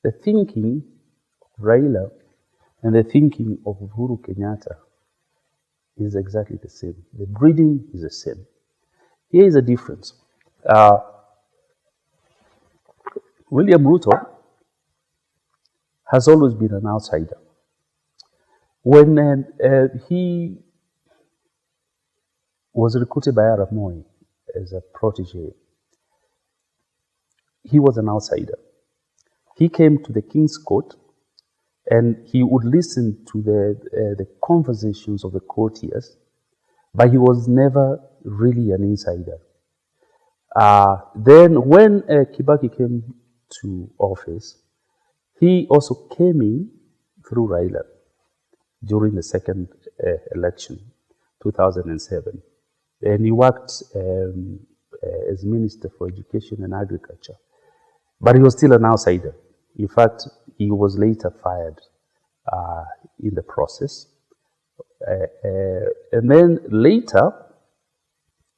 the thinking of Raila and the thinking of Uhuru Kenyatta is exactly the same. The breeding is the same. Here is a difference. William Ruto has always been an outsider. When he was recruited by Arap Moi as a protege, he was an outsider. He came to the King's Court and he would listen to the conversations of the courtiers, but he was never really an insider. Then when Kibaki came to office, he also came in through Raila during the second election, 2007. And he worked as Minister for Education and Agriculture. But he was still an outsider. In fact, he was later fired in the process. And then later,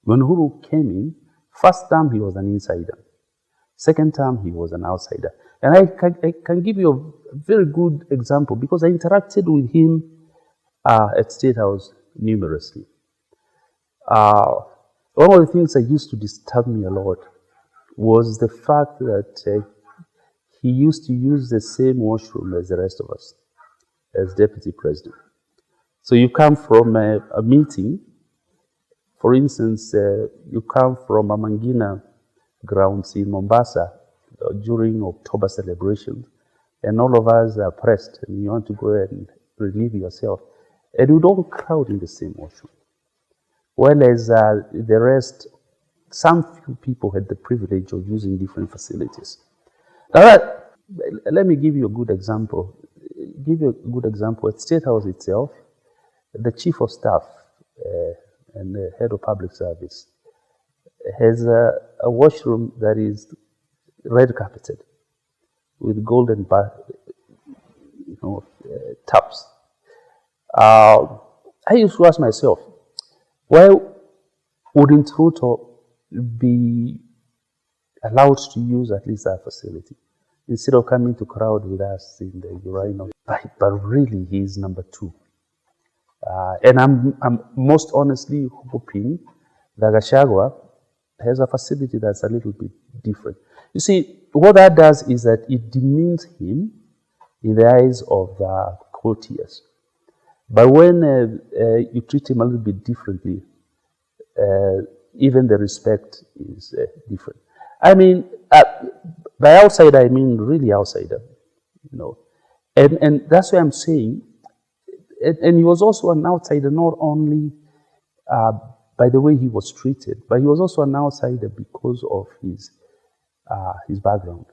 when Uhuru came in, first term he was an insider. Second term he was an outsider. And I can give you a very good example because I interacted with him at State House numerously. One of the things that used to disturb me a lot was the fact that he used to use the same washroom as the rest of us, as deputy president. So you come from a meeting, for instance, you come from a Mangina grounds in Mombasa during October celebrations, and all of us are pressed, and you want to go and relieve yourself, and you don't crowd in the same washroom. Whereas the rest, some few people had the privilege of using different facilities. Now, let me give you a good example. At State House itself, the Chief of Staff and the Head of Public Service has a washroom that is red carpeted with golden taps. I used to ask myself, why wouldn't Ruto be allowed to use at least that facility instead of coming to crowd with us in the urinal? But really, he is number two. And I'm most honestly hoping that Gachagua has a facility that's a little bit different. You see, what that does is that it demeans him in the eyes of the courtiers. But when you treat him a little bit differently, even the respect is different. I mean, by outsider, I mean really outsider, you know. And that's why I'm saying, and he was also an outsider not only by the way he was treated, but he was also an outsider because of his background.